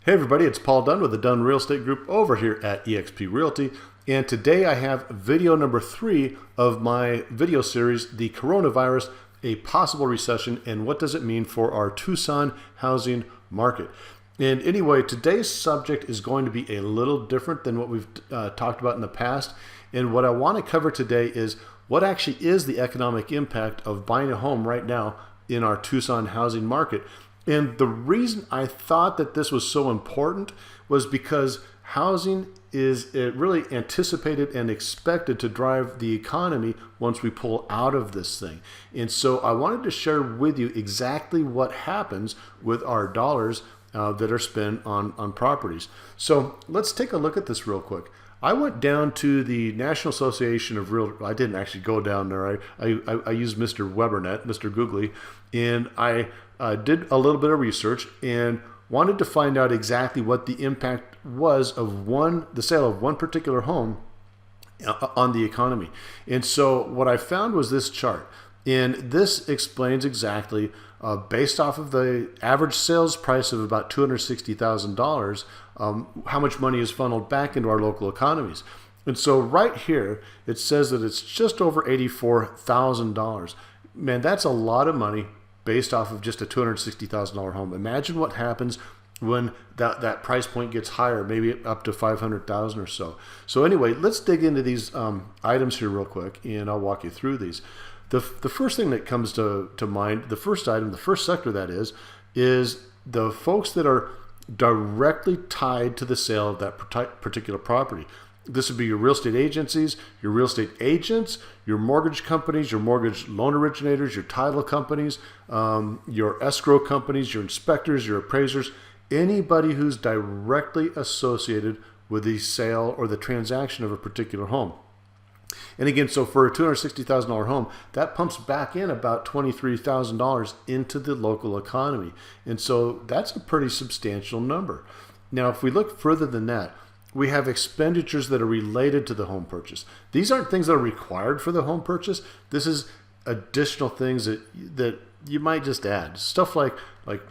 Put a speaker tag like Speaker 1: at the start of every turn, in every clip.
Speaker 1: Hey everybody, it's Paul Dunn with the Dunn Real Estate Group over here at eXp Realty. And today I have video number 3 of my video series, The Coronavirus, a Possible Recession, and What Does It Mean for Our Tucson Housing Market. And anyway, today's subject is going to be a little different than what we've talked about in the past. And what I want to cover today is what actually is the economic impact of buying a home right now in our Tucson housing market. And the reason I thought that this was so important was because housing is really anticipated and expected to drive the economy once we pull out of this thing. And so I wanted to share with you exactly what happens with our dollars that are spent on properties. So let's take a look at this real quick. I went down to the National Association of Realtors. I didn't actually go down there. I used Mr. Webernet, Mr. Googly, and I did a little bit of research and wanted to find out exactly what the impact was of the sale of one particular home on the economy. And so what I found was this chart. And this explains exactly, based off of the average sales price of about $260,000, how much money is funneled back into our local economies. And so right here, it says that it's just over $84,000. Man, that's a lot of money based off of just a $260,000 home. Imagine what happens when that price point gets higher, maybe up to $500,000 or so. So anyway, let's dig into these items here real quick, and I'll walk you through these. The first thing that comes to mind, the first item, the first sector that is the folks that are directly tied to the sale of that particular property. This would be your real estate agencies, your real estate agents, your mortgage companies, your mortgage loan originators, your title companies, your escrow companies, your inspectors, your appraisers, anybody who's directly associated with the sale or the transaction of a particular home. And again, so for a $260,000 home, that pumps back in about $23,000 into the local economy. And so that's a pretty substantial number. Now, if we look further than that, we have expenditures that are related to the home purchase. These aren't things that are required for the home purchase. This is additional things that you might just add. Stuff like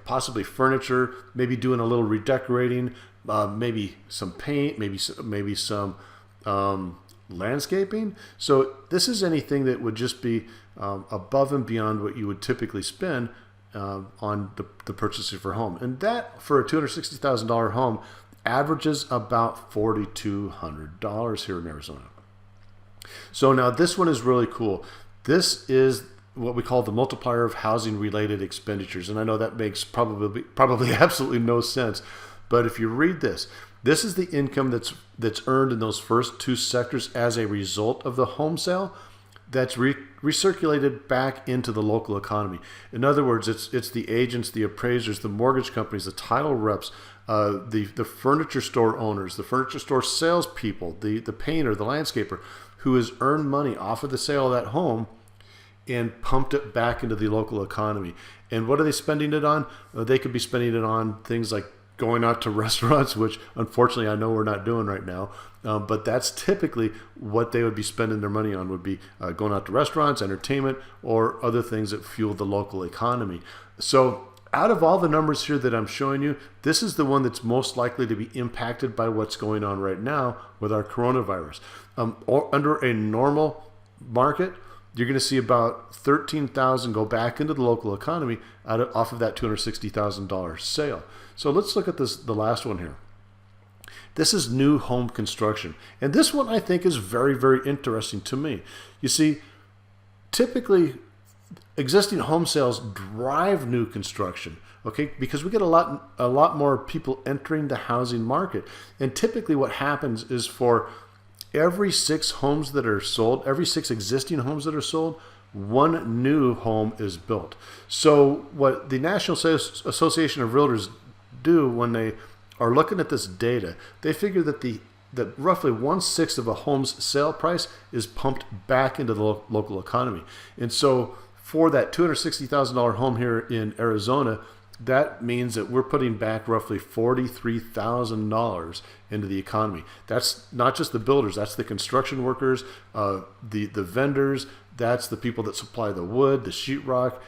Speaker 1: possibly furniture, maybe doing a little redecorating, maybe some paint, maybe some landscaping. So this is anything that would just be above and beyond what you would typically spend on the purchase of your home. And that, for a $260,000 home, averages about $4,200 here in Arizona. So now this one is really cool. This is what we call the multiplier of housing related expenditures. And I know that makes probably absolutely no sense. But if you read this, this is the income that's earned in those first two sectors as a result of the home sale that's recirculated back into the local economy. In other words, it's the agents, the appraisers, the mortgage companies, the title reps, the furniture store owners, the furniture store salespeople, the painter, the landscaper, who has earned money off of the sale of that home and pumped it back into the local economy. And what are they spending it on? They could be spending it on things like going out to restaurants, which unfortunately I know we're not doing right now, but that's typically what they would be spending their money on, would be going out to restaurants, entertainment, or other things that fuel the local economy. So out of all the numbers here that I'm showing you, this is the one that's most likely to be impacted by what's going on right now with our coronavirus. Or under a normal market, you're going to see about $13,000 go back into the local economy off of that $260,000 sale. So let's look at the last one here. This is new home construction. And this one I think is very, very interesting to me. You see, typically existing home sales drive new construction, okay? Because we get a lot more people entering the housing market. And typically what happens is, for every 6 homes that are sold, every 6 existing homes that are sold, 1 new home is built. So what the National Association of Realtors do when they are looking at this data, they figure that roughly 1/6 of a home's sale price is pumped back into the local economy. And so for that $260,000 home here in Arizona, that means that we're putting back roughly $43,000 into the economy. That's not just the builders, that's the construction workers, the vendors, that's the people that supply the wood, the sheetrock,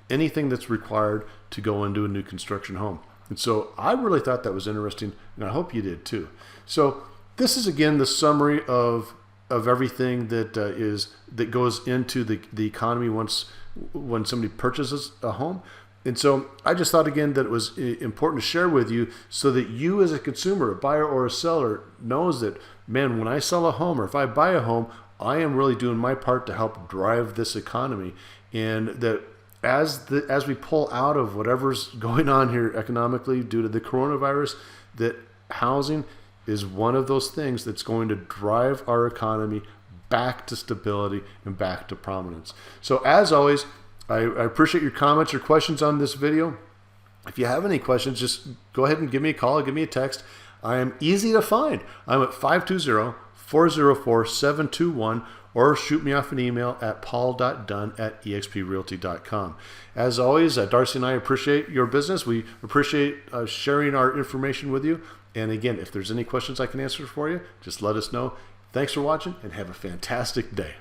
Speaker 1: anything that's required to go into a new construction home. And so I really thought that was interesting, and I hope you did too. So this is again the summary of everything that that goes into the economy when somebody purchases a home. And so I just thought again that it was important to share with you so that you as a consumer, a buyer or a seller, knows that, man, when I sell a home or if I buy a home, I am really doing my part to help drive this economy. And that as we pull out of whatever's going on here economically due to the coronavirus, that housing is one of those things that's going to drive our economy back to stability and back to prominence. So as always, I appreciate your comments or questions on this video. If you have any questions, just go ahead and give me a call or give me a text. I am easy to find. I'm at 520-404-721, or shoot me off an email at paul.dunn@exprealty.com. As always, Darcy and I appreciate your business. We appreciate sharing our information with you. And again, if there's any questions I can answer for you, just let us know. Thanks for watching and have a fantastic day.